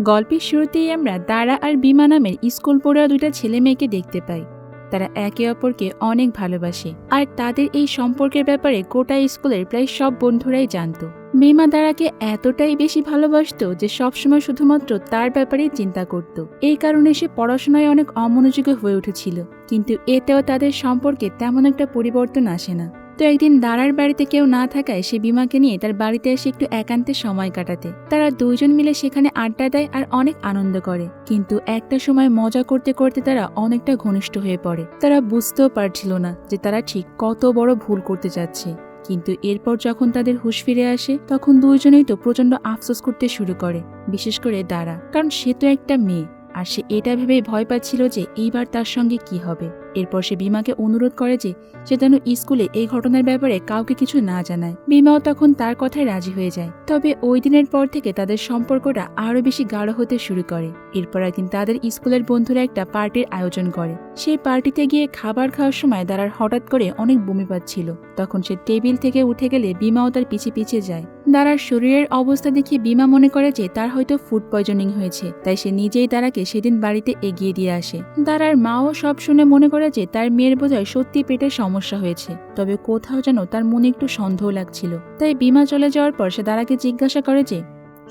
গল্পের শুরুতেই আমরা দারা আর বিমা নামের স্কুল পড়ুয়া দুইটা ছেলে মেয়েকে দেখতে পাই। তারা একে অপরকে অনেক ভালোবাসে আর তাদের এই সম্পর্কের ব্যাপারে গোটা স্কুলের প্রায় সব বন্ধুরাই জানতো। বিমা দারাকে এতটাই বেশি ভালোবাসতো যে সবসময় শুধুমাত্র তার ব্যাপারেই চিন্তা করত। এই কারণে সে পড়াশোনায় অনেক অমনোযোগী হয়ে উঠেছিল, কিন্তু এতেও তাদের সম্পর্কে তেমন একটা পরিবর্তন আসে না। তো একদিন দারার বাড়িতে কেউ না থাকায় সে বিমাকে নিয়ে তার বাড়িতে এসে একটু একান্তে সময় কাটাতে। তারা দুইজন মিলে সেখানে আড্ডা দেয় আর অনেক আনন্দ করে, কিন্তু একটা সময় মজা করতে করতে তারা অনেকটা ঘনিষ্ঠ হয়ে পড়ে। তারা বুঝতেও পারছিল না যে তারা ঠিক কত বড় ভুল করতে যাচ্ছে। কিন্তু এরপর যখন তাদের হুঁশ ফিরে আসে তখন দুইজনেই তো প্রচন্ড আফসোস করতে শুরু করে, বিশেষ করে দারা, কারণ সে তো একটা মেয়ে আর সে এটা ভেবেই ভয় পাচ্ছিল যে এইবার তার সঙ্গে কি হবে। এরপর সে বিমাকে অনুরোধ করে যে সে যেন স্কুলে এই ঘটনার ব্যাপারে কাউকে কিছু না জানায়। বিমাও তখন তার কথায় রাজি হয়ে যায়। তবে ওই দিনের পর থেকে তাদের সম্পর্কটা আরো বেশি গাঢ় হতে শুরু করে। এরপর একদিন তাদের স্কুলের বন্ধুরা একটা পার্টির আয়োজন করে। সেই পার্টিতে গিয়ে খাবার খাওয়ার সময় দারার হঠাৎ করে অনেক বমি পাচ্ছিল। তখন সে টেবিল থেকে উঠে গেলে বিমাও তার পিছে যায়। দারার শরীরের অবস্থা দেখে বিমা মনে করে যে তার হয়তো ফুড পয়জনিং হয়েছে, তাই সে নিজেই দারাকে সেদিন বাড়িতে এগিয়ে দিয়ে আসে। দারার মাও সব শুনে মনে করে যে তার মেয়ের বোধহয় সত্যি পেটের সমস্যা হয়েছে, তবে কোথাও যেন তার মনে একটু সন্দেহ লাগছিল। তাই বিমা চলে যাওয়ার পর সে দারাকে জিজ্ঞাসা করে যে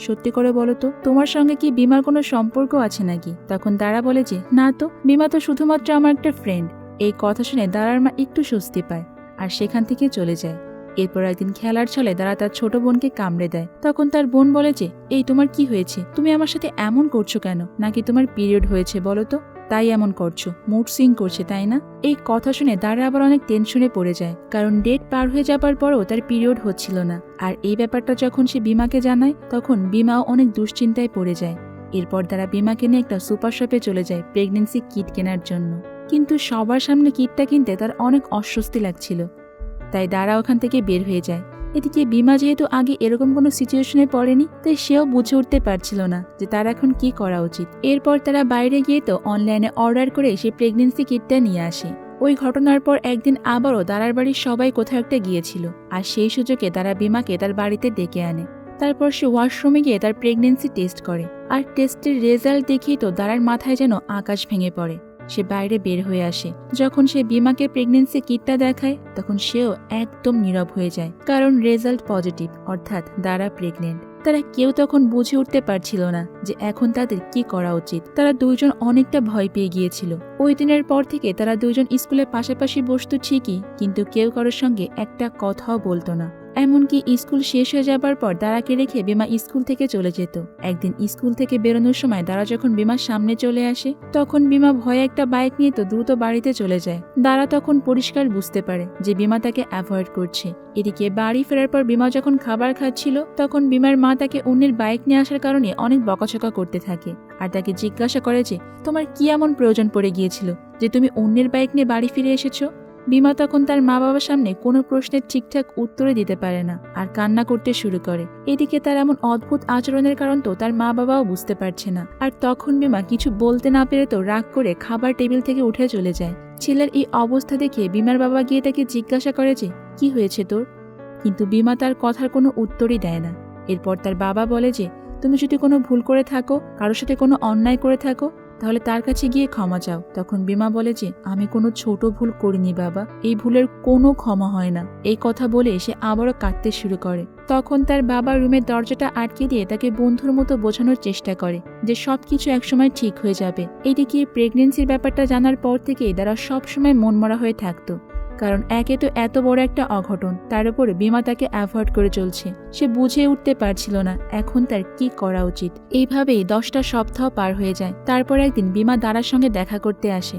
সত্যি করে বলো তো, তোমার সঙ্গে কি বিমার কোনো সম্পর্ক আছে নাকি? তখন দারা বলে যে না তো, বিমা তো শুধুমাত্র আমার একটা ফ্রেন্ড। এই কথা শুনে দারার মা একটু স্বস্তি পায় আর সেখান থেকে চলে যায়। এরপর একদিন খেলার ছলে দারা তার ছোট বোনকে কামড়ে দেয়। তখন তার বোন বলে যে এই তোমার কি হয়েছে, তুমি আমার সাথে এমন করছো কেন? নাকি তোমার পিরিয়ড হয়েছে বলো তো, তাই এমন করছো? মুড সুইং করছে তাই না? এই কথা শুনে দারা আবার অনেক টেনশনে পড়ে যায়, কারণ ডেট পার হয়ে যাবার পরও তার পিরিয়ড হচ্ছিল না। আর এই ব্যাপারটা যখন সে বিমাকে জানায় তখন বিমাও অনেক দুশ্চিন্তায় পড়ে যায়। এরপর তারা বিমাকে নিয়ে একটা সুপার শপে চলে যায় প্রেগনেন্সি কিট কেনার জন্য, কিন্তু সবার সামনে কিটটা কিনতে তার অনেক অস্বস্তি লাগছিল, তাই দারা ওখান থেকে বের হয়ে যায়। এদিকে বিমা যেহেতু আগে এরকম কোনো সিচুয়েশনে পড়েনি, তাই সেও বুঝে উঠতে পারছিল না যে তার এখন কি করা উচিত। এরপর তারা বাইরে গিয়ে তো অনলাইনে অর্ডার করে সে প্রেগনেন্সি কিটটা নিয়ে আসে। ওই ঘটনার পর একদিন আবারও দারার বাড়ির সবাই কোথাও একটা গিয়েছিল, আর সেই সুযোগে তারা বিমাকে তার বাড়িতে ডেকে আনে। তারপর সে ওয়াশরুমে গিয়ে তার প্রেগনেন্সি টেস্ট করে, আর টেস্টের রেজাল্ট দেখেই তো দারার মাথায় যেন আকাশ ভেঙে পড়ে। সে বাইরে বের হয়ে আসে। যখন সে বিমাকে প্রেগনেন্সি কিটটা দেখায় তখন সেও একদম নীরব হয়ে যায়, কারণ রেজাল্ট পজিটিভ, অর্থাৎ দারা প্রেগনেন্ট। তারা কেউ তখন বুঝে উঠতে পারছিল না যে এখন তাদের কি করা উচিত। তারা দুইজন অনেকটা ভয় পেয়ে গিয়েছিল। ওই দিনের পর থেকে তারা দুইজন স্কুলে পাশাপাশি বসতো ঠিকই, কিন্তু কেউ কারোর সঙ্গে একটা কথাও বলতো না। এমনকি স্কুল শেষ হয়ে যাবার পর দারাকে রেখে বিমা স্কুল থেকে চলে যেত। একদিন স্কুল থেকে বেরোনোর সময় দারা যখন বিমার সামনে চলে আসে তখন বিমা ভয়ে একটা বাইক নিয়ে তো দ্রুত বাড়িতে চলে যায়। দারা তখন পরিষ্কার বুঝতে পারে যে বিমা তাকে অ্যাভয়েড করছে। এদিকে বাড়ি ফেরার পর বিমা যখন খাবার খাচ্ছিল তখন বিমার মা তাকে অন্যের বাইক নিয়ে আসার কারণে অনেক বকাঝকা করতে থাকে, আর তাকে জিজ্ঞাসা করে যে তোমার কি এমন প্রয়োজন পড়ে গিয়েছিল যে তুমি অন্যের বাইক নিয়ে বাড়ি ফিরে এসেছো? বিমা তখন তার মা বাবার সামনে কোনো প্রশ্নের ঠিকঠাক উত্তরে দিতে পারে না আর কান্না করতে শুরু করে। এদিকে তার এমন অদ্ভুত আচরণের কারণ তো তার মা বাবাও বুঝতে পারছে না। আর তখন বিমা কিছু বলতে না পেরে তো রাগ করে খাবার টেবিল থেকে উঠে চলে যায়। ছেলের এই অবস্থা দেখে বিমার বাবা গিয়ে তাকে জিজ্ঞাসা করে যে কি হয়েছে তোর, কিন্তু বিমা তার কথার কোনো উত্তরই দেয় না। এরপর তার বাবা বলে যে তুমি যদি কোনো ভুল করে থাকো, কারোর সাথে কোনো অন্যায় করে থাকো, তাহলে তার কাছে গিয়ে ক্ষমা চাও। তখন বিমা বলে যে আমি কোনো ছোট ভুল করিনি বাবা, এই ভুলের কোনো ক্ষমা হয় না। এই কথা বলে সে আবারও কাঁদতে শুরু করে। তখন তার বাবা রুমের দরজাটা আটকে দিয়ে তাকে বন্ধুর মতো বোঝানোর চেষ্টা করে যে সবকিছু একসময় ঠিক হয়ে যাবে। এদিকে প্রেগনেন্সির ব্যাপারটা জানার পর থেকেই তারা সবসময় মনমরা হয়ে থাকতো, কারণ একে তো এত বড় একটা অঘটন, তার উপরে বিমা তাকে অ্যাভয়েড করে চলছে। সে বুঝে উঠতে পারছিল না এখন তার কি করা উচিত। এইভাবেই 10টা সপ্তাহ পার হয়ে যায়। তারপর একদিন বিমা দারার সঙ্গে দেখা করতে আসে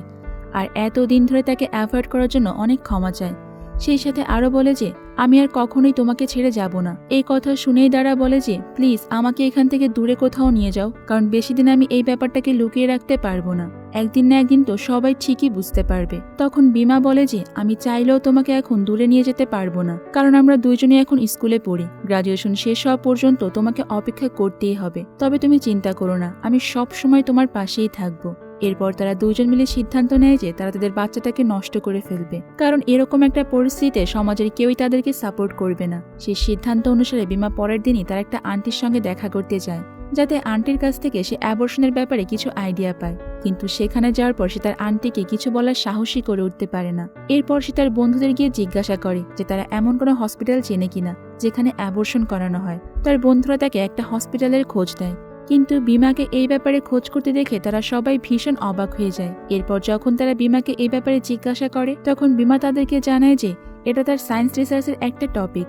আর এতদিন ধরে তাকে অ্যাভয়েড করার জন্য অনেক ক্ষমা চায়। সেই সাথে আরো বলে যে আমি আর কখনোই তোমাকে ছেড়ে যাব না। এই কথা শুনেই দারা বলে যে প্লিজ আমাকে এখান থেকে দূরে কোথাও নিয়ে যাও, কারণ বেশি দিন আমি এই ব্যাপারটাকে লুকিয়ে রাখতে পারবো না। একদিন না একদিন তো সবাই ঠিকই বুঝতে পারবে। তখন বিমা বলে যে আমি চাইলেও তোমাকে এখন দূরে নিয়ে যেতে পারবো না, কারণ আমরা দুইজনে এখন স্কুলে পড়ি। গ্রাজুয়েশন শেষ হওয়া পর্যন্ত তোমাকে অপেক্ষা করতেই হবে। তবে তুমি চিন্তা করো না, আমি সব সময় তোমার পাশেই থাকবো। এরপর তারা দুইজন মিলে সিদ্ধান্ত নেয় যে তারা তাদের বাচ্চাটাকে নষ্ট করে ফেলবে, কারণ এরকম একটা পরিস্থিতিতে সমাজের কেউই তাদেরকে সাপোর্ট করবে না। সেই সিদ্ধান্ত অনুসারে বিমা পরের দিনই তার একটা আন্টির সঙ্গে দেখা করতে যায়। যাতে আন্টির কাছ থেকে সে অ্যাবর্শনের ব্যাপারে কিছু আইডিয়া পায়। কিন্তু সেখানে যাওয়ার পর সে তার আন্টিকে কিছু বলার সাহসই করে উঠতে পারে না। এরপর সে তার বন্ধুদের গিয়ে জিজ্ঞাসা করে যে তারা এমন কোনো হসপিটাল চেনে কিনা যেখানে অ্যাবর্শন করানো হয়। তার বন্ধুরা তাকে একটা হসপিটালের খোঁজ দেয়, কিন্তু বিমাকে এই ব্যাপারে খোঁজ করতে দেখে তারা সবাই ভীষণ অবাক হয়ে যায়। এরপর যখন তারা বিমাকে এই ব্যাপারে জিজ্ঞাসা করে তখন বিমা তাদেরকে জানায় যে এটা তার সায়েন্স রিসার্চের একটা টপিক।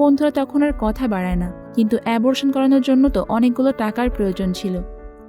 বন্ধুরা তখন আর কথা বাড়ায় না, কিন্তু অ্যাবর্শন করানোর জন্য তো অনেকগুলো টাকার প্রয়োজন ছিল,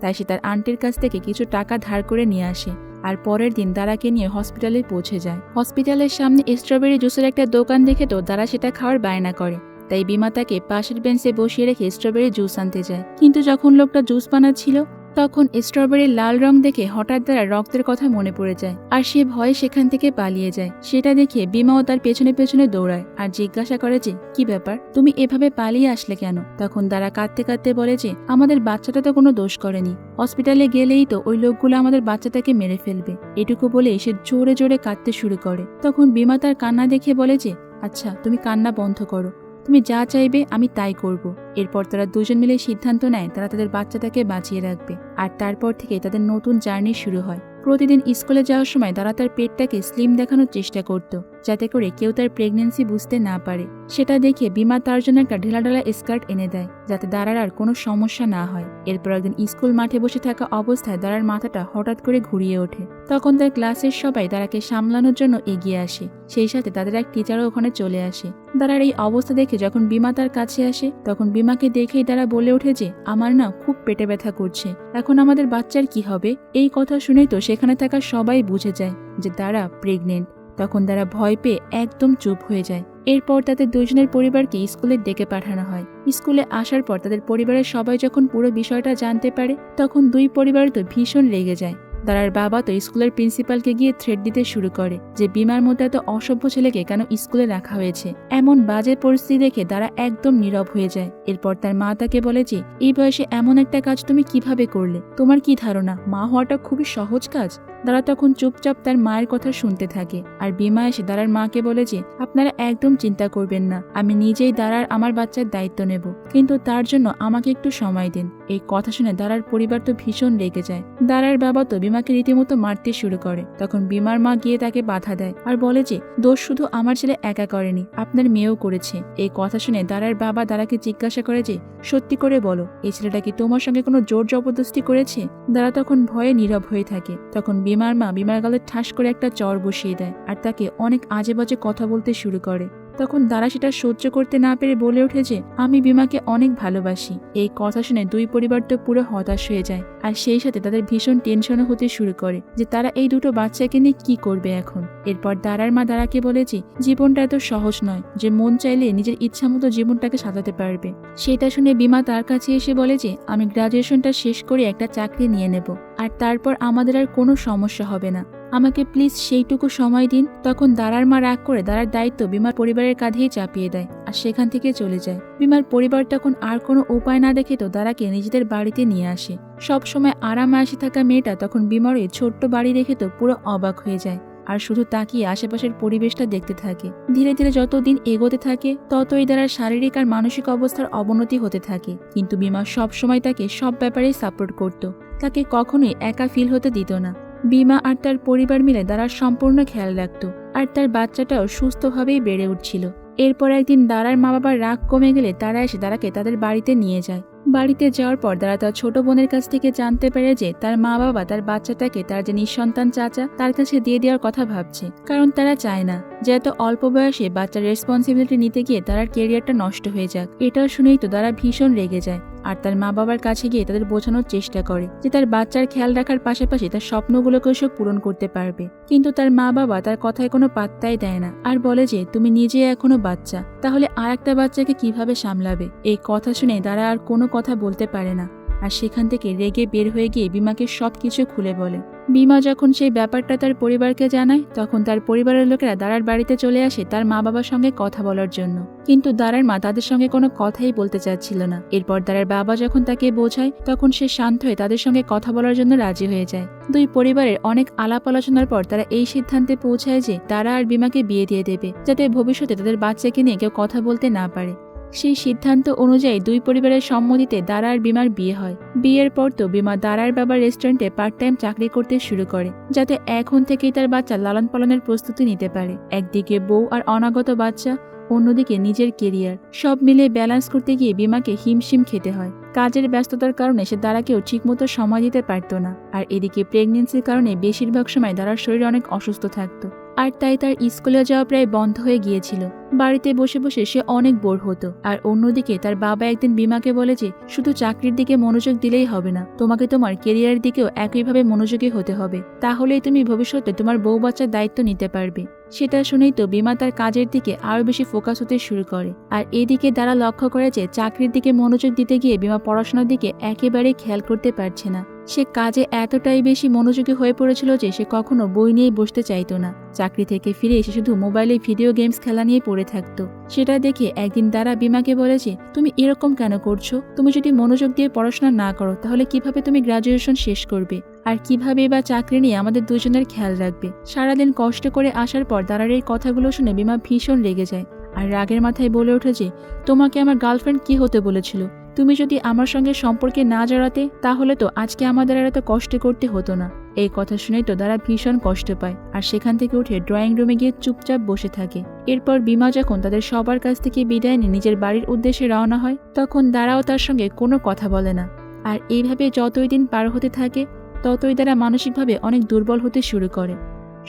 তাই সে তার আন্টির কাছ থেকে কিছু টাকা ধার করে নিয়ে আসে। আর পরের দিন দারাকে নিয়ে হসপিটালে পৌঁছে যায়। হসপিটালের সামনে স্ট্রবেরি জুসের একটা দোকান দেখে তো দারা সেটা খাওয়ার বায়না করে, তাই বিমা তাকে পাশের বেঞ্চে বসিয়ে রেখে স্ট্রবেরি জুস আনতে যায়। কিন্তু যখন লোকটা জুস বানাচ্ছিল তখন স্ট্রবেরির লাল রং দেখে হঠাৎ তারা রক্তের কথা মনে পড়ে যায়, আর সে ভয়ে সেখান থেকে পালিয়ে যায়। সেটা দেখে বিমাও তার পেছনে পেছনে দৌড়ায় আর জিজ্ঞাসা করে যে কি ব্যাপার, তুমি এভাবে পালিয়ে আসলে কেন? তখন তারা কাঁদতে কাঁদতে বলে যে আমাদের বাচ্চাটা তো কোনো দোষ করেনি, হসপিটালে গেলেই তো ওই লোকগুলো আমাদের বাচ্চাটাকে মেরে ফেলবে। এটুকু বলেই সে জোরে জোরে কাঁদতে শুরু করে। তখন বিমা তার কান্না দেখে বলে যে আচ্ছা তুমি কান্না বন্ধ করো, তুমি যা চাইবে আমি তাই করব। এরপর তারা দুজন মিলে সিদ্ধান্ত নেয় তারা তাদের বাচ্চাটাকে বাঁচিয়ে রাখবে। আর তারপর থেকে তাদের নতুন জার্নি শুরু হয়। প্রতিদিন স্কুলে যাওয়ার সময় তারা তার পেটটাকে স্লিম দেখানোর চেষ্টা করত, যাতে করে কেউ তার প্রেগনেন্সি বুঝতে না পারে। সেটা দেখে বিমা তার জন্য একটা ঢেলাঢালা স্কার্ট এনে দেয়, যাতে দারার আর কোনো সমস্যা না হয়। এরপর একদিন স্কুল মাঠে বসে থাকা অবস্থায় দারার মাথাটা হঠাৎ করে ঘুরিয়ে ওঠে। তখন তার ক্লাসের সবাই দারাকে সামলানোর জন্য এগিয়ে আসে, সেই সাথে তাদের এক টিচারও ওখানে চলে আসে। দারার এই অবস্থা দেখে যখন বিমা তার কাছে আসে তখন বিমাকে দেখেই দারা বলে ওঠে যে আমার না খুব পেটে ব্যথা করছে, এখন আমাদের বাচ্চার কি হবে? এই কথা শুনেই তো সেখানে থাকা সবাই বুঝে যায় যে দারা প্রেগনেন্ট। তখন তারা ভয় পেয়ে একদম চুপ হয়ে যায়। এরপর তাদের দুজনের পরিবারকে স্কুলে ডেকে পাঠানো হয়। স্কুলে আসার পর তাদের পরিবারের সবাই যখন পুরো বিষয়টা জানতে পারে তখন দুই পরিবার তো ভীষণ রেগে যায়। দারার বাবা তো স্কুলের প্রিন্সিপালকে গিয়ে থ্রেট দিতে শুরু করে যে বিমার মধ্যে এত অসভ্য ছেলেকে কেন স্কুলে রাখা হয়েছে। এমন বাজে পরিস্থিতি দেখে দারা একদম নীরব হয়ে যায়। এরপর তার মা তাকে বলে যে এই বয়সে এমন একটা কাজ তুমি কিভাবে করলে? তোমার কি ধারণা মা হওয়াটা খুবই সহজ কাজ? দারা তখন চুপচাপ তার মায়ের কথা শুনতে থাকে। আর বিমা এসে দারার মাকে বলে যে আপনারা একদম চিন্তা করবেন না, আমি নিজেই দারার আমার বাচ্চার দায়িত্ব নেব, কিন্তু তার জন্য আমাকে একটু সময় দিন। এই কথা শুনে দারার পরিবার তো ভীষণ রেগে যায়। দারার বাবা তো বিমাকে রীতিমতো মারতে শুরু করে। তখন বিমার মা গিয়ে তাকে বাধা দেয় আর বলে যে দোষ শুধু আমার ছেলে একা করেনি, আপনার মেয়েও করেছে। এই কথা শুনে দারার বাবা দারাকে জিজ্ঞাসা করে যে সত্যি করে বলো, এই ছেলেটা কি তোমার সঙ্গে কোনো জোর জবরদস্তি করেছে? দারা তখন ভয়ে নীরব হয়ে থাকে। তখন বিমার মা বিমার গালে ঠাস করে একটা চড় বসিয়ে দেয় আর তাকে অনেক আজে বাজে কথা বলতে শুরু করে। তখন দারা সেটা সহ্য করতে না পেরে বলে ওঠে যে আমি বিমাকে অনেক ভালোবাসি। এই কথা শুনে দুই পরিবার তো পুরো হতাশ হয়ে যায়, আর সেই সাথে তাদের ভীষণ টেনশনও হতে শুরু করে যে তারা এই দুটো বাচ্চাকে নিয়ে কি করবে এখন। এরপর দারার মা দারাকে বলে যে জীবনটা এত সহজ নয় যে মন চাইলে নিজের ইচ্ছা মতো জীবনটাকে সাজাতে পারবে। সেটা শুনে বিমা তার কাছে এসে বলে যে আমি গ্রাজুয়েশনটা শেষ করে একটা চাকরি নিয়ে নেব, আর তারপর আমাদের আর কোনো সমস্যা হবে না, আমাকে প্লিজ সেইটুকু সময় দিন। তখন দারার মা রাগ করে দারার দায়িত্ব বিমার পরিবারের কাঁধেই চাপিয়ে দেয় আর সেখান থেকে চলে যায়। বিমার পরিবার তখন আর কোনো উপায় না দেখে তো দারাকে নিজেদের বাড়িতে নিয়ে আসে। সব সময় আরামে আসে থাকা মেয়েটা তখন বিমার ওই ছোট্ট বাড়ি দেখে তো পুরো অবাক হয়ে যায় আর শুধু তাকিয়ে আশেপাশের পরিবেশটা দেখতে থাকে। ধীরে ধীরে যত দিন এগোতে থাকে ততই দারার শারীরিক আর মানসিক অবস্থার অবনতি হতে থাকে, কিন্তু বিমা সব সময় তাকে সব ব্যাপারেই সাপোর্ট করত, তাকে কখনোই একা ফিল হতে দিত না। বিমা আর তার পরিবার মিলে দারার সম্পূর্ণ খেয়াল রাখত, আর তার বাচ্চাটাও সুস্থভাবেই বেড়ে উঠছিল। এরপর একদিন দারার মা বাবার রাগ কমে গেলে তারা এসে দারাকে তাদের বাড়িতে নিয়ে যায়। বাড়িতে যাওয়ার পর দারা তার ছোট বোনের কাছ থেকে জানতে পারে যে তার মা বাবা তার বাচ্চাটাকে তার যে নিঃসন্তান চাচা তার কাছে দিয়ে দেওয়ার কথা ভাবছে, কারণ তারা চায় না যে এত অল্প বয়সে বাচ্চার রেসপন্সিবিলিটি নিতে গিয়ে তার ক্যারিয়ারটা নষ্ট হয়ে যাক। এটা শুনেই তো দারা ভীষণ রেগে যায় আর তার মা বাবার কাছে গিয়ে তাদের বোঝানোর চেষ্টা করে যে তার বাচ্চার খেয়াল রাখার পাশাপাশি তার স্বপ্নগুলোকেও সে পূরণ করতে পারবে। কিন্তু তার মা বাবা তার কথায় কোনো পাত্তাই দেয় না আর বলে যে তুমি নিজে এখনো বাচ্চা, তাহলে আর একটা বাচ্চাকে কিভাবে সামলাবে? এই কথা শুনে দারা আর কোনো কথা বলতে পারে না আর সেখান থেকে রেগে বের হয়ে গিয়ে বিমাকে সবকিছু খুলে বলে। বিমা যখন সেই ব্যাপারটা তার পরিবারকে জানায় তখন তার পরিবারের লোকেরা দারার বাড়িতে চলে আসে তার মা বাবার সঙ্গে কথা বলার জন্য, কিন্তু দারার মা তাদের সঙ্গে কোনো কথাই বলতে চাচ্ছিল না। এরপর দারার বাবা যখন তাকে বোঝায় তখন সে শান্ত হয়ে তাদের সঙ্গে কথা বলার জন্য রাজি হয়ে যায়। দুই পরিবারের অনেক আলাপ আলোচনার পর তারা এই সিদ্ধান্তে পৌঁছায় যে তারা আর বিমাকে বিয়ে দিয়ে দেবে, যাতে ভবিষ্যতে তাদের বাচ্চাকে নিয়ে কেউ কথা বলতে না পারে। সেই সিদ্ধান্ত অনুযায়ী দুই পরিবারের সম্মতিতে দারা আর বিমার বিয়ে হয়। বিয়ের পর তো বিমা দারার বাবার রেস্টুরেন্টে পার্ট টাইম চাকরি করতে শুরু করে, যাতে এখন থেকেই তার বাচ্চা লালন পালনের প্রস্তুতি নিতে পারে। একদিকে বউ আর অনাগত বাচ্চা, অন্যদিকে নিজের কেরিয়ার, সব মিলে ব্যালেন্স করতে গিয়ে বিমাকে হিমশিম খেতে হয়। কাজের ব্যস্ততার কারণে সে দারাকেও ঠিকমতো সময় দিতে পারত না, আর এদিকে প্রেগনেন্সির কারণে বেশিরভাগ সময় দারার শরীর অনেক অসুস্থ থাকতো, আর তাই তার স্কুলে যাওয়া প্রায় বন্ধ হয়ে গিয়েছিল। বাড়িতে বসে বসে সে অনেক বোর হতো। আর অন্যদিকে তার বাবা একদিন বিমাকে বলে যে শুধু চাকরির দিকে মনোযোগ দিলেই হবে না, তোমাকে তোমার কেরিয়ারের দিকেও একইভাবে মনোযোগী হতে হবে, তাহলেই তুমি ভবিষ্যতে তোমার বউ বাচ্চার দায়িত্ব নিতে পারবে। সেটা শুনেই তো বিমা তার কাজের দিকে আরো বেশি ফোকাস হতে শুরু করে। আর এদিকে দ্বারা লক্ষ্য করে যে চাকরির দিকে মনোযোগ দিতে গিয়ে বিমা পড়াশোনার দিকে একেবারেই খেয়াল করতে পারছে না। সে কাজে এতটাই বেশি মনোযোগী হয়ে পড়েছিল যে সে কখনো বই নিয়ে বসতে চাইতো না। চাকরি থেকে ফিরে এসে শুধু মোবাইলে ভিডিও গেমস খেলা নিয়ে পড়ে থাকতো। সেটা দেখে একদিন দ্বারা বিমাকে বলেছে, তুমি এরকম কেন করছো? তুমি যদি মনোযোগ দিয়ে পড়াশোনা না করো তাহলে কিভাবে তুমি গ্রাজুয়েশন শেষ করবে, আর কিভাবে বা চাকরি নিয়ে আমাদের দুজনের খেয়াল রাখবে? সারাদিন কষ্ট করে আসার পর দারার এই কথাগুলো শুনে বিমা ভীষণ রেগে যায়, আর রাগের মাথায় বলে ওঠে যে তোমাকে আমার গার্লফ্রেন্ড কি হতে বলেছিল? তুমি যদি আমার সঙ্গে সম্পর্কে না জড়াতে তাহলে তো আজকে আমাদের আর এত কষ্ট করতে হতো না। এই কথা শুনেই তো দারা ভীষণ কষ্ট পায়, আর সেখান থেকে উঠে ড্রয়িং রুমে গিয়ে চুপচাপ বসে থাকে। এরপর বিমা যখন তাদের সবার কাছ থেকে বিদায় নিয়ে নিজের বাড়ির উদ্দেশ্যে রওনা হয়, তখন দারাও তার সঙ্গে কোনো কথা বলে না। আর এইভাবে যতই দিন পার হতে থাকে ততই তারা মানসিকভাবে অনেক দুর্বল হতে শুরু করে।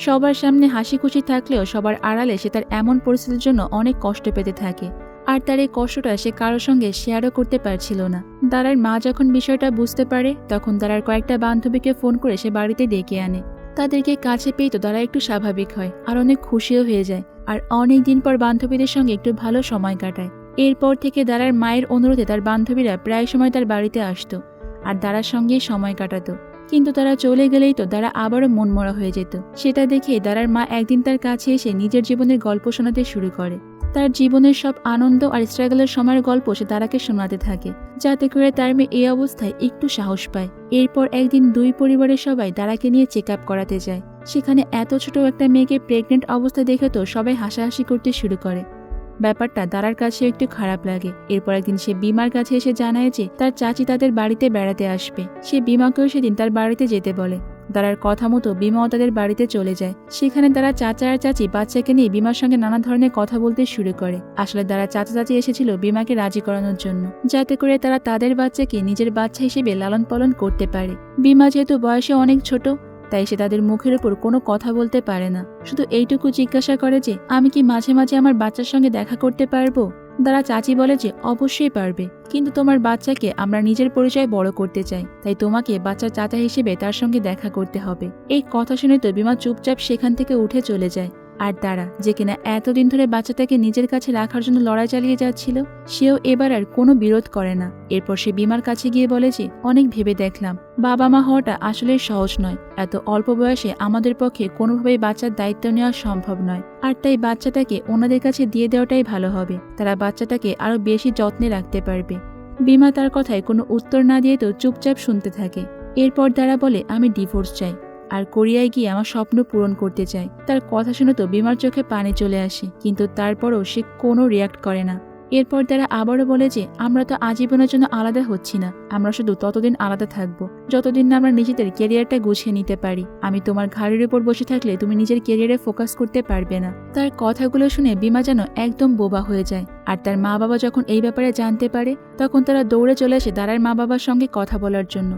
সবার সামনে হাসি খুশি থাকলেও সবার আড়ালে সে তার এমন পরিস্থিতির জন্য অনেক কষ্ট পেতে থাকে, আর তার এই কষ্টটা সে কারোর সঙ্গে শেয়ারও করতে পারছিল না। দারার মা যখন বিষয়টা বুঝতে পারে তখন দারার কয়েকটা বান্ধবীকে ফোন করে সে বাড়িতে ডেকে আনে। তাদেরকে কাছে পেয়ে তো দারা একটু স্বাভাবিক হয় আর অনেক খুশিও হয়ে যায়, আর অনেক দিন পর বান্ধবীদের সঙ্গে একটু ভালো সময় কাটায়। এরপর থেকে দারার মায়ের অনুরোধে তার বান্ধবীরা প্রায় সময় তার বাড়িতে আসতো আর দারার সঙ্গেই সময় কাটাতো। কিন্তু তারা চলে গেলেই তো দারা আবারও মনমরা হয়ে যেত। সেটা দেখে দারার মা একদিন তার কাছে এসে নিজের জীবনের গল্প শোনাতে শুরু করে। তার জীবনের সব আনন্দ আর স্ট্রাগলের সময়ের গল্প সে দারাকে শোনাতে থাকে, যাতে করে তার মেয়ে এই অবস্থায় একটু সাহস পায়। এরপর একদিন দুই পরিবারের সবাই দারাকে নিয়ে চেক আপ করাতে যায়। সেখানে এত ছোট একটা মেয়েকে প্রেগনেন্ট অবস্থা দেখে তো সবাই হাসাহাসি করতে শুরু করে। ব্যাপারটা দারার কাছে একটু খারাপ লাগে। এরপর একদিন সে বিমার কাছে এসে জানায় যে তার চাচি তাদের বাড়িতে বেড়াতে আসবে। সে বিমাকেও সেদিন তার বাড়িতে যেতে বলে। দারার কথা মতো বিমাও তাদের বাড়িতে চলে যায়। সেখানে তারা চাচা আর চাচি বাচ্চাকে নিয়ে বিমার সঙ্গে নানা ধরনের কথা বলতে শুরু করে। আসলে দারা চাচা চাচি এসেছিল বিমাকে রাজি করানোর জন্য, যাতে করে তারা তাদের বাচ্চাকে নিজের বাচ্চা হিসেবে লালন পালন করতে পারে। বিমা যেহেতু বয়সে অনেক ছোট, তাই সে তাদের মুখের উপর কোনো কথা বলতে পারে না। শুধু এইটুকু জিজ্ঞাসা করে যে আমি কি মাঝে মাঝে আমার বাচ্চার সঙ্গে দেখা করতে পারবো? দারা চাচি বলে যে অবশ্যই পারবে, কিন্তু তোমার বাচ্চাকে আমরা নিজের পরিচয় বড় করতে চাই, তাই তোমাকে বাচ্চার চাচা হিসেবে তার সঙ্গে দেখা করতে হবে। এই কথা শুনে তো বিমা চুপচাপ সেখান থেকে উঠে চলে যায়। আর দারা, যে কিনা এতদিন ধরে বাচ্চাটাকে নিজের কাছে রাখার জন্য লড়াই চালিয়ে যাচ্ছিল, সেও এবার আর কোনো বিরোধ করে না। এরপর সে বিমার কাছে গিয়ে বলে যে অনেক ভেবে দেখলাম, বাবা মা হওয়াটা আসলে সহজ নয়। এত অল্প বয়সে আমাদের পক্ষে কোনোভাবেই বাচ্চার দায়িত্ব নেওয়া সম্ভব নয়, আর তাই বাচ্চাটাকে ওনাদের কাছে দিয়ে দেওয়াটাই ভালো হবে। তারা বাচ্চাটাকে আরো বেশি যত্নে রাখতে পারবে। বিমা তার কথায় কোনো উত্তর না দিয়ে তো চুপচাপ শুনতে থাকে। এরপর দারা বলে আমি ডিভোর্স চাই, আর কোরিয়ায় গিয়ে আমার স্বপ্ন পূরণ করতে চাই। তার কথা শুনে তো বিমার চোখে পানি চলে আসে, কিন্তু তারপরও সে কোনো রিয়াক্ট করে না। এরপর তারা আবারও বলে যে আমরা তো আজীবনের জন্য আলাদা হচ্ছি না, আমরা শুধু ততদিন আলাদা থাকবো যতদিন না আমরা নিজেদের ক্যারিয়ারটা গুছিয়ে নিতে পারি। আমি তোমার ঘাড়ের উপর বসে থাকলে তুমি নিজের ক্যারিয়ারে ফোকাস করতে পারবে না। তার কথাগুলো শুনে বিমা যেন একদম বোবা হয়ে যায়। আর তার মা বাবা যখন এই ব্যাপারে জানতে পারে তখন তারা দৌড়ে চলে আসে দারার মা বাবার সঙ্গে কথা বলার জন্য।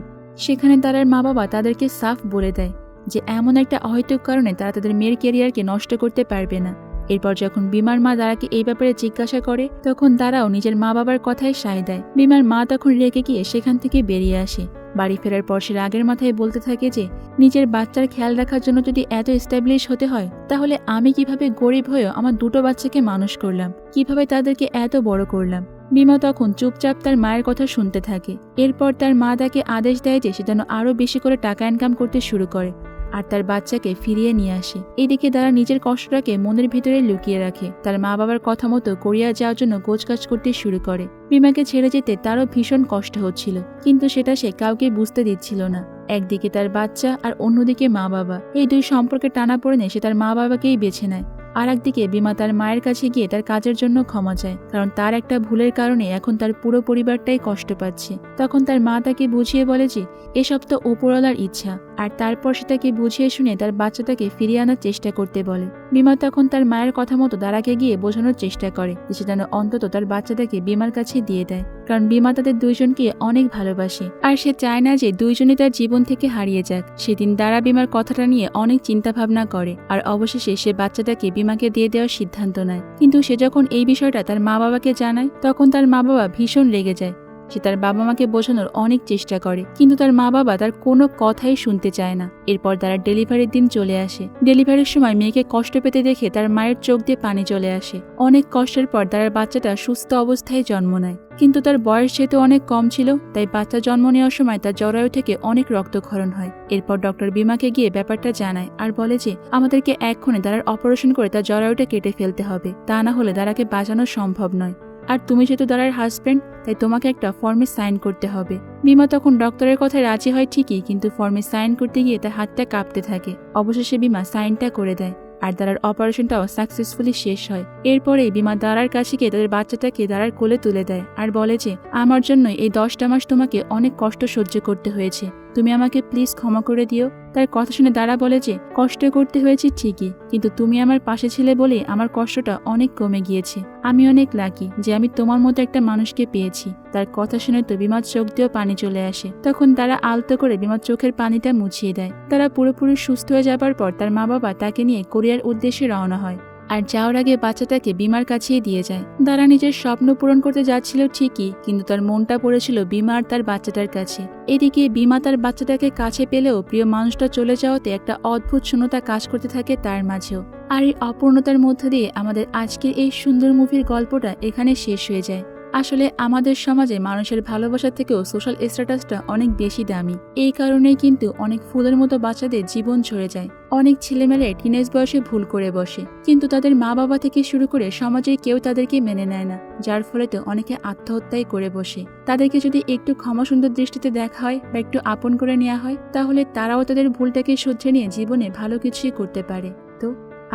সেখানে দারার মা বাবা তাদেরকে সাফ বলে দেয় যে এমন একটা অহেতুক কারণে তারা তাদের মেয়ের ক্যারিয়ারকে নষ্ট করতে পারবে না। এরপর যখন বিমার মা দারাকে এই ব্যাপারে জিজ্ঞাসা করে তখন দারাও নিজের মা বাবার কথায় সায় দেয়। বিমার মা তখন রেগে গিয়ে সেখান থেকে বেরিয়ে আসে। বাড়ি ফেরার পর সে রাগের মাথায় বলতে থাকে যে নিজের বাচ্চার খেয়াল রাখার জন্য যদি এত এস্টাবলিশ হতে হয়, তাহলে আমি কিভাবে গরিব হয়েও আমার দুটো বাচ্চাকে মানুষ করলাম, কিভাবে তাদেরকে এত বড় করলাম। বিমা তখন চুপচাপ তার মায়ের কথা শুনতে থাকে। এরপর তার মা তাকে আদেশ দেয় যে সে যেন আরো বেশি করে টাকা ইনকাম করতে শুরু করে আর তার বাচ্চাকে ফিরিয়ে নিয়ে আসে। এদিকে তারা নিজের কষ্টটাকে মনের ভিতরে লুকিয়ে রাখে। তার মা বাবার কথা মতো কোরিয়া যাওয়ার জন্য গোছগাছ করতে শুরু করে। বিমাকে ছেড়ে যেতে তারও ভীষণ কষ্ট হচ্ছিল, কিন্তু সেটা সে কাউকে বুঝতে দিচ্ছিল না। একদিকে তার বাচ্চা আর অন্যদিকে মা বাবা, এই দুই সম্পর্কে টানাপোড়েনে সে তার মা বাবাকেই বেছে নেয়। আর একদিকে বিমা তার মায়ের কাছে গিয়ে তার কাজের জন্য ক্ষমা চায়, কারণ তার একটা ভুলের কারণে এখন তার পুরো পরিবারটাই কষ্ট পাচ্ছে। তখন তার মা তাকে বুঝিয়ে বলে যে এসব তো ওপরওয়ালার ইচ্ছা, আর তারপর সে তাকে বুঝিয়ে শুনে তার বাচ্চাটাকে ফিরিয়ে আনার চেষ্টা করতে বলে। বিমা তখন তার মায়ের কথা মতো দারাকে গিয়ে বোঝানোর চেষ্টা করে যে সে যেন অন্তত তার বাচ্চাটাকে বিমার কাছে দিয়ে দেয়, কারণ বিমা তাদের দুইজনকে অনেক ভালোবাসে আর সে চায় না যে দুইজনই তার জীবন থেকে হারিয়ে যাক। সেদিন দারা বিমার কথাটা নিয়ে অনেক চিন্তা ভাবনা করে আর অবশেষে সে বাচ্চাটাকে বিমাকে দিয়ে দেওয়ার সিদ্ধান্ত নেয়। কিন্তু সে যখন এই বিষয়টা তার মা বাবাকে জানায় তখন তার মা বাবা ভীষণ রেগে যায়। সে তার বাবা মাকে বোঝানোর অনেক চেষ্টা করে, কিন্তু তার মা বাবা তার কোনো কথাই শুনতে চায় না। এরপর তারা ডেলিভারির দিন চলে আসে। ডেলিভারির সময় মেয়েকে কষ্ট পেতে দেখে তার মায়ের চোখ দিয়ে পানি চলে আসে। অনেক কষ্টের পর তার বাচ্চাটা সুস্থ অবস্থায় জন্ম নেয়, কিন্তু তার বয়স যেহেতু অনেক কম ছিল তাই বাচ্চা জন্ম নেওয়ার সময় তার জরায়ু থেকে অনেক রক্তক্ষরণ হয়। এরপর ডক্টর বিমাকে গিয়ে ব্যাপারটা জানায় আর বলে যে আমাদেরকে এক্ষুনি দারার অপারেশন করে তার জরায়ুটা কেটে ফেলতে হবে, তা না হলে দারাকে বাঁচানো সম্ভব নয়। আর তুমি যেহেতু দারার হাজব্যান্ড তাই তোমাকে একটা ফর্মে সাইন করতে হবে। বিমা তখন ডক্টরের কথায় রাজি হয় ঠিকই, কিন্তু ফর্মে সাইন করতে গিয়ে তার হাতটা কাঁপতে থাকে। অবশেষে বিমা সাইনটা করে দেয় আর দারার অপারেশনটাও সাকসেসফুলি শেষ হয়। এরপরেই বিমা দারার কাছে গিয়ে তাদের বাচ্চাটাকে দারার কোলে তুলে দেয় আর বলে যে আমার জন্য এই 10টা মাস তোমাকে অনেক কষ্ট সহ্য করতে হয়েছে, তুমি আমাকে প্লিজ ক্ষমা করে দিও। তার কথা শুনে দারা বলে যে কষ্ট করতে হয়েছে ঠিকই, কিন্তু তুমি আমার পাশে ছিলে বলে আমার কষ্টটা অনেক কমে গিয়েছে। আমি অনেক লাকি যে আমি তোমার মতো একটা মানুষকে পেয়েছি। তার কথা শুনে তো বিমার চোখ দিয়েও পানি চলে আসে। তখন তারা আলতো করে বিমার চোখের পানিটা মুছিয়ে দেয়। তারা পুরোপুরি সুস্থ হয়ে যাবার পর তার মা বাবা তাকে নিয়ে কোরিয়ার উদ্দেশ্যে রওনা হয় আর যাওয়ার আগে বাচ্চাটাকে বিমার কাছেই দিয়ে যায়। দারা নিজের স্বপ্ন পূরণ করতে যাচ্ছিল ঠিকই, কিন্তু তার মনটা পড়েছিল বিমা আর তার বাচ্চাটার কাছে। এদিকে বিমা তার বাচ্চাটাকে কাছে পেলেও প্রিয় মানুষটা চলে যাওয়াতে একটা অদ্ভুত শূন্যতা কাজ করতে থাকে তার মাঝেও। আর এই অপূর্ণতার মধ্যে দিয়ে আমাদের আজকের এই সুন্দর মুভির গল্পটা এখানে শেষ হয়ে যায়। আসলে আমাদের সমাজে মানুষের ভালোবাসা থেকেও সোশ্যাল স্ট্যাটাসটা অনেক বেশি দামি। এই কারণেই কিন্তু অনেক ফুলের মতো বাচ্চাদের জীবন ঝরে যায়। অনেক ছেলেমেয়ে টিনেজ বয়সে ভুল করে বসে, কিন্তু তাদের মা বাবা থেকে শুরু করে সমাজের কেউ তাদেরকে মেনে নেয় না, যার ফলে তো অনেকে আত্মহত্যাই করে বসে। তাদেরকে যদি একটু ক্ষমা সুন্দর দৃষ্টিতে দেখা হয় বা একটু আপন করে নেওয়া হয় তাহলে তারাও তাদের ভুলটাকে শুধরে নিয়ে জীবনে ভালো কিছুই করতে পারে। তো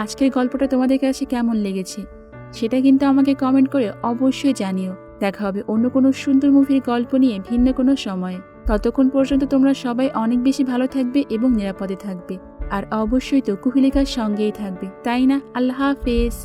আজকের গল্পটা তোমাদের কাছে কেমন লেগেছে সেটা কিন্তু আমাকে কমেন্ট করে অবশ্যই জানিও। দেখা হবে অন্য কোনো সুন্দর মুভির গল্প নিয়ে ভিন্ন কোনো সময়ে। ততক্ষণ পর্যন্ত তোমরা সবাই অনেক বেশি ভালো থাকবে এবং নিরাপদে থাকবে, আর অবশ্যই তো কুহিলিকার সঙ্গেই থাকবে, তাই না? আল্লাহ হাফেজ।